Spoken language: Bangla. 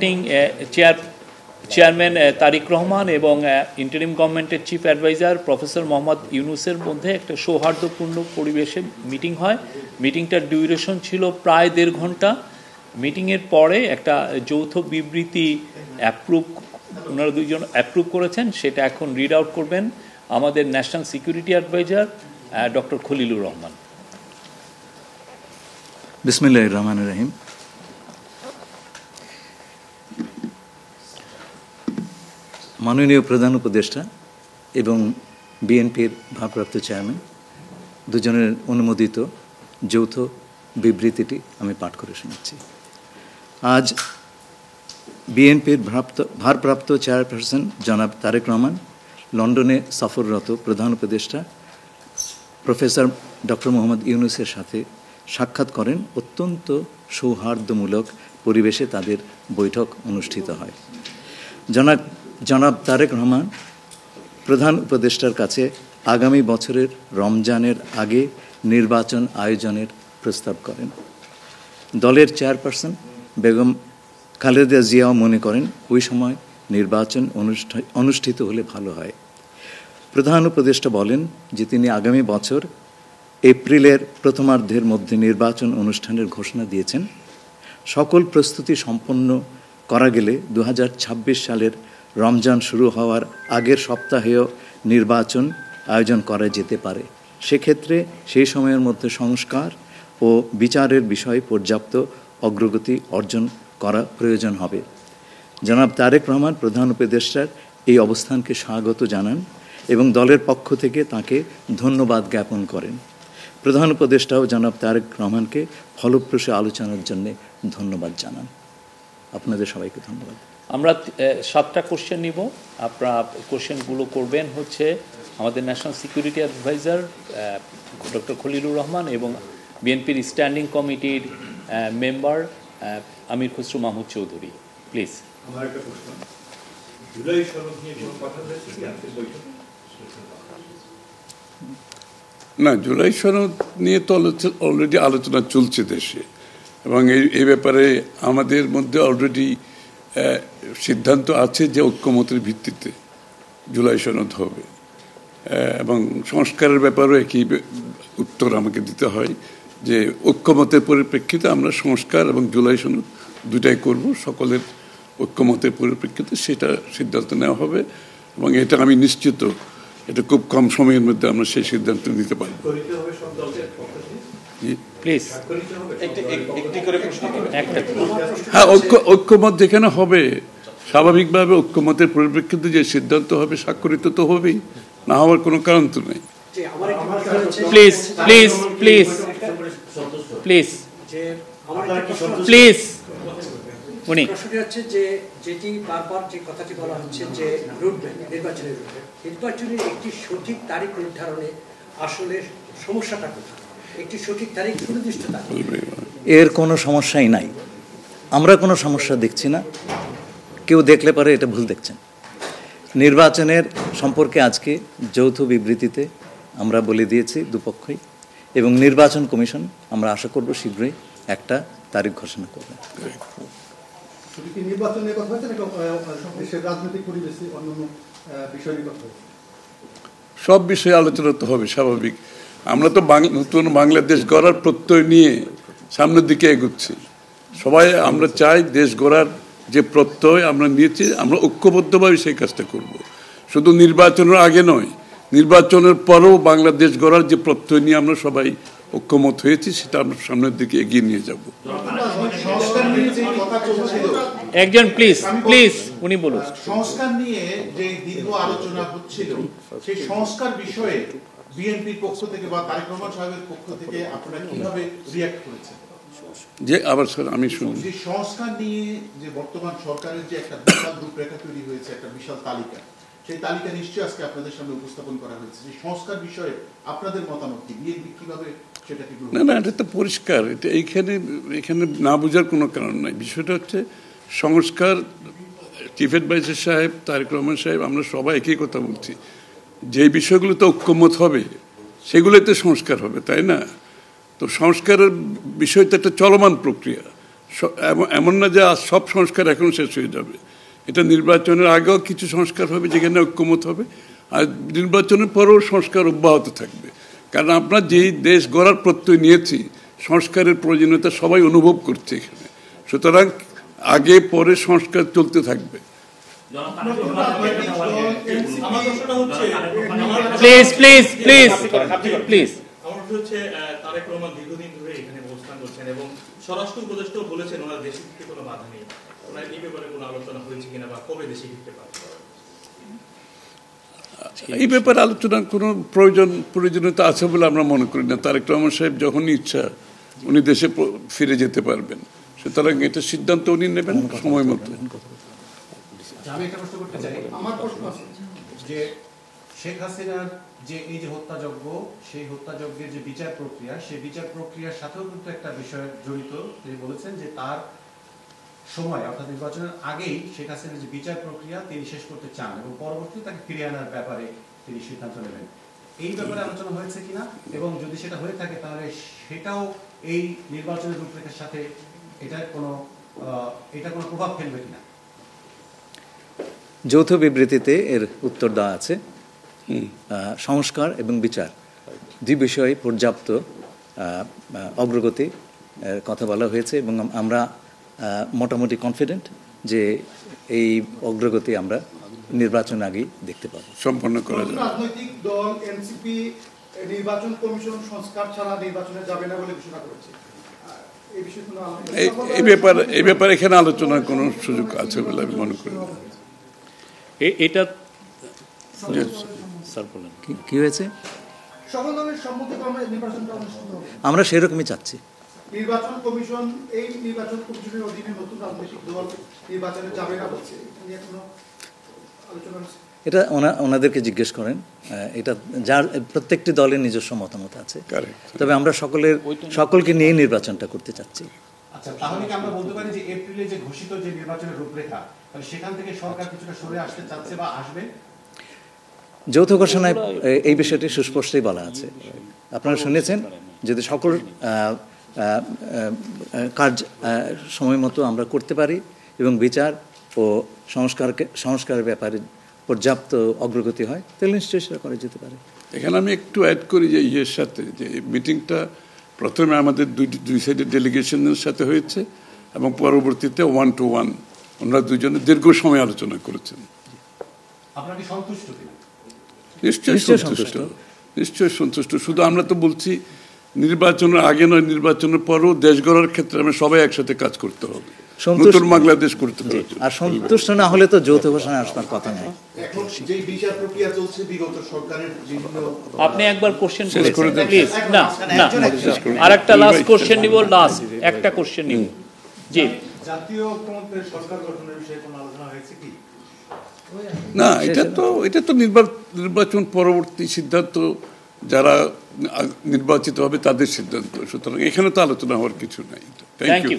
অ্যাক্টিং চেয়ারম্যান তারিক রহমান এবং ইন্টারিম গভর্নমেন্টের চিফ অ্যাডভাইজার প্রফেসর মোহাম্মদ ইউনুসের মধ্যে একটা সৌহার্দ্যপূর্ণ পরিবেশে মিটিং হয়। মিটিংটার ডিউরেশন ছিল প্রায় 1.5 ঘন্টা। মিটিংয়ের পরে একটা যৌথ বিবৃতি ওনারা দুইজন অ্যাপ্রুভ করেছেন, সেটা এখন রিড আউট করবেন আমাদের national security adviser doctor Khalilur Rahman. বিসমিল্লাহির রহমানির রহিম। মাননীয় প্রধান উপদেষ্টা এবং বিএনপির ভারপ্রাপ্ত চেয়ারম্যান দুজনের অনুমোদিত যৌথ বিবৃতিটি আমি পাঠ করে শোনাচ্ছি। আজ বিএনপির ভারপ্রাপ্ত চেয়ারপারসন জনাব তারেক রহমান লন্ডনে সফররত প্রধান উপদেষ্টা প্রফেসর ডক্টর মোহাম্মদ ইউনুসের সাথে সাক্ষাৎ করেন। অত্যন্ত সৌহার্দ্যমূলক পরিবেশে তাদের বৈঠক অনুষ্ঠিত হয়। জনাব তারেক রহমান প্রধান উপদেষ্টার কাছে আগামী বছরের রমজানের আগে নির্বাচন আয়োজনের প্রস্তাব করেন। দলের চেয়ারপারসন বেগম খালেদা জিয়াও মনে করেন ওই সময় নির্বাচন অনুষ্ঠিত হলে ভালো হয়। প্রধান উপদেষ্টা বলেন যে তিনি আগামী বছর এপ্রিলের প্রথমার্ধের মধ্যে নির্বাচন অনুষ্ঠানের ঘোষণা দিয়েছেন। সকল প্রস্তুতি সম্পন্ন করা গেলে 2026 সালের রমজান শুরু হওয়ার আগের সপ্তাহেও নির্বাচন আয়োজন করা যেতে পারে। সেক্ষেত্রে সেই সময়ের মধ্যে সংস্কার ও বিচারের বিষয়ে পর্যাপ্ত অগ্রগতি অর্জন করা প্রয়োজন হবে। জনাব তারেক রহমান প্রধান উপদেষ্টার এই অবস্থানকে স্বাগত জানান এবং দলের পক্ষ থেকে তাকে ধন্যবাদ জ্ঞাপন করেন। প্রধান উপদেষ্টাও জনাব তারেক রহমানকে ফলপ্রসূ আলোচনার জন্য ধন্যবাদ জানান। আপনাদের সবাইকে ধন্যবাদ। আমরা 7টা কোশ্চেন নিব। আপনারা কোশ্চেনগুলো করবেন হচ্ছে আমাদের national security adviser doctor Khalilur Rahman এবং বিএনপির স্ট্যান্ডিং কমিটির মেম্বার আমির খসরু মাহমুদ চৌধুরী। প্লিজ। আমার একটা প্রশ্ন, জুলাই সনদ নিয়ে কোনো কথা হয়েছে কি আজকের বৈঠকে? না, জুলাই সনদ নিয়ে তো অলরেডি আলোচনা চলছে দেশে, এবং এই ব্যাপারে আমাদের মধ্যে অলরেডি সিদ্ধান্ত আছে যে ঐক্যমতের ভিত্তিতে জুলাই সনদ হবে, এবং সংস্কারের ব্যাপারেও একই উত্তর আমাকে দিতে হয় যে ঐক্যমতের পরিপ্রেক্ষিতে আমরা সংস্কার এবং জুলাই সনদ দুটাই করব। সকলের ঐক্যমতের পরিপ্রেক্ষিতে সেটা সিদ্ধান্ত নেওয়া হবে, এবং এটা আমি নিশ্চিত এটা খুব কম সময়ের মধ্যে আমরা সেই সিদ্ধান্ত নিতে পারব। হ্যাঁ, ঐক্যমত যেখানে হবে স্বাভাবিকভাবে ঐক্যমতের পরিপ্রেক্ষিতে যে সিদ্ধান্ত হবে স্বাক্ষরিত তো হবেই, না হওয়ার কোনো কারণ তো নেই। Please please please please please. উনি প্রশ্নটি হচ্ছে যে যেটি বারবার যে কথাটি বলা হচ্ছে যে রুটম্যাপ, নির্বাচনের রুটম্যাপ, নির্বাচনের একটি সঠিক তারিখ নির্ধারণে আসলে সমস্যাটা কোথায়? একটি সঠিক তারিখ সুনির্দিষ্ট তারিখ, এর কোনো সমস্যাই নাই। আমরা কোনো সমস্যা দেখছি না। কেউ দেখলে পারে এটা ভুল দেখছেন। নির্বাচনের সম্পর্কে আজকে যৌথ বিবৃতিতে আমরা বলে দিয়েছি দুপক্ষই, এবং নির্বাচন কমিশন আমরা আশা করব শীঘ্রই একটা তারিখ ঘোষণা করবে। সব বিষয়ে আলোচনা তো হবে স্বাভাবিক। আমরা তো নতুন বাংলাদেশ গড়ার প্রত্যয় নিয়ে সামনের দিকে এগোচ্ছি। সবাই আমরা চাই দেশ গড়ার যে প্রত্যয় আমরা নিয়েছি, আমরা ঐক্যবদ্ধভাবে সেই কাজটা করব। শুধু নির্বাচনের আগে নয়, নির্বাচনের পরেও বাংলাদেশ গড়ার যে প্রত্যয় নিয়ে আমরা সবাই ঐক্যমত হয়েছি সেটা আমরা সামনের দিকে এগিয়ে নিয়ে যাব। একজন প্লিজ প্লিজ উনি বলুন। সংস্কার নিয়ে যে দীর্ঘ আলোচনা হচ্ছিল, সেই সংস্কার বিষয়ে বিএনপির পক্ষ থেকে বা তারেক রহমান সাহেবের পক্ষ থেকে আপনারা কিভাবে রিঅ্যাক্ট করেছেন? যে আবার স্যার আমি শুনি, যে সংস্কার নিয়ে যে বর্তমান সরকারের যে একটা বিশাল রূপরেখা তৈরি হয়েছে, একটা বিশাল তালিকা, সেই তালিকা নিশ্চয়ই আজকে আপনাদের সামনে উপস্থাপন করা হয়েছে। যে সংস্কার বিষয়ে আপনাদের মতামত কি? বিএনপি কিভাবে সেটাকে? না, এটা তো পরিষ্কার। এটা এখানে না বোঝার কোনো কারণ নাই। বিষয়টা হচ্ছে সংস্কার। চিফ অ্যাডভাইজার সাহেব, তারেক রহমান সাহেব, আমরা সবাই একই কথা বলছি। যে বিষয়গুলোতে ঐক্যমত হবে সেগুলোতে সংস্কার হবে, তাই না? তো সংস্কারের বিষয়টা একটা চলমান প্রক্রিয়া। এমন না যে আজ সব সংস্কার এখন শেষ হয়ে যাবে। এটা নির্বাচনের আগেও কিছু সংস্কার হবে যেখানে ঐক্যমত হবে, আর নির্বাচনের পরেও সংস্কার অব্যাহত থাকবে। কারণ আমরা যেই দেশ গড়ার প্রত্যয় নিয়েছি, সংস্কারের প্রয়োজনীয়তা সবাই অনুভব করছে এখানে। সুতরাং আগে পরে সংস্কার চলতে থাকবে। Please please please please. আমার হচ্ছে তারেক রহমান দীর্ঘদিন ধরে এখানে অবস্থান করছেন এবং স্বরাষ্ট্র উপদেষ্টাও বলেছেন ওনার দেশে ফিরতে কোনো বাধা নেই। ওনার এই ব্যাপারে কোনো আলোচনা হয়েছে কিনা বা কবে দেশে ফিরতে পারবে? এই ব্যাপারে আলোচনার কোনো প্রয়োজনীয়তা আছে বলে আমরা মনে করি না। তারেক রহমান সাহেব যখনই ইচ্ছা উনি দেশে ফিরে যেতে পারবেন, সুতরাং এটা সিদ্ধান্ত উনি নেবেন সময় মতো। আমি একটা প্রশ্ন করতে চাই। আমার প্রশ্ন আছে যে শেখ হাসিনার যে এই যে হত্যাযজ্ঞ, সেই হত্যাযজ্ঞের যে বিচার প্রক্রিয়া, সেই বিচার প্রক্রিয়ার সাথেও কিন্তু একটা বিষয় জড়িত। তিনি বলেছেন যে তার সময় অর্থাৎ নির্বাচনের আগেই শেখ হাসিনার যে বিচার প্রক্রিয়া তিনি শেষ করতে চান এবং পরবর্তীতে তাকে ফিরিয়ে আনার ব্যাপারে তিনি সিদ্ধান্ত নেবেন। এই ব্যাপারে আলোচনা হয়েছে কিনা, এবং যদি সেটা হয়ে থাকে তাহলে সেটাও এই নির্বাচনের রূপরেখার সাথে এটা কোনো প্রভাব ফেলবে কিনা? যৌথ বিবৃতিতে এর উত্তর দেওয়া আছে। সংস্কার এবং বিচার দুই বিষয়ে পর্যাপ্ত অগ্রগতি কথা বলা হয়েছে এবং আমরা মোটামুটি কনফিডেন্ট যে এই অগ্রগতি আমরা নির্বাচন আগেই দেখতে পাবো। সম্পন্ন করা যাবে। রাজনৈতিক দল এনসিপি নির্বাচন কমিশন সংস্কার ছাড়া নির্বাচনে যাবে না বলে ঘোষণা করেছে। এই ব্যাপারে এখানে আলোচনার কোনো সুযোগ আছে বলে আমি মনে করি না। এটা স্যার বলেন কি হয়েছে? সকল দলের সম্মতিক্রমে নির্বাচনটা অনুষ্ঠিত হবে। আমরা সেরকমই চাচ্ছি। নির্বাচন কমিশন এই নির্বাচন কমিশনের অধীনে নতুন রাজনৈতিক দল নির্বাচনে যাবে না বলছে, নিয়ে কোনো আলোচনা হচ্ছে? এটা ওনাদেরকে জিজ্ঞেস করেন। এটা যার প্রত্যেকটি দলের নিজস্ব মতামত আছে, তবে আমরা সকলকে নিয়ে নির্বাচনটা করতে চাচ্ছি। আচ্ছা, তাহলে কি আমরা বলতে পারি যে এপ্রিলে যে ঘোষিত যে নির্বাচনের রূপরেখা, তাহলে সেখান থেকে সরকার কিছুটা সরে আসতে চাচ্ছে বা আসবে? যৌথ ঘোষণায় এই বিষয়টি সুস্পষ্টই বলা আছে। আপনারা শুনেছেন, যদি সকল কাজ সময় মতো আমরা করতে পারি এবং বিচার ও সংস্কারের ব্যাপারে পর্যাপ্ত অগ্রগতি হয়, তাহলে নিশ্চয়ই সেটা করা যেতে পারে। এখানে আমি একটু অ্যাড করি যে ইয়ের সাথে, যে মিটিংটা প্রথমে আমাদের দুই সাইডের ডেলিগেশনের সাথে হয়েছে এবং পরবর্তীতে 1 to 1 ওনারা দুজনে দীর্ঘ সময় আলোচনা করেছেন। আপনারা কি সন্তুষ্ট কিনা? নিশ্চয়ই সন্তুষ্ট। শুধু আমরা তো বলছি নির্বাচনের আগে নয়, নির্বাচনের পরও দেশ গড়ার ক্ষেত্রে আমরা সবাই একসাথে কাজ করতে হবে, নতুন বাংলাদেশ করতে হবে। আর সন্তুষ্ট না হলে তো যৌথ ঘোষণা আসবার কথা নয়। এখন যে বিচার প্রক্রিয়া চলছে বিগত সরকারের বিভিন্ন, আপনি একবার কোশ্চেন করেছেন প্লিজ। না আরেকটা লাস্ট কোশ্চেন নিব, লাস্ট একটা কোশ্চেন নিব। জি, জাতীয় ঐক্যমত্যের সরকার গঠনের বিষয়ে কোনো আলোচনা হয়েছে কি? না, এটা তো নির্বাচন পরবর্তী সিদ্ধান্ত, যারা নির্বাচিত হবে তাদের সিদ্ধান্ত। সুতরাং এখানে তো আলোচনা হওয়ার কিছু নাই। Thank you.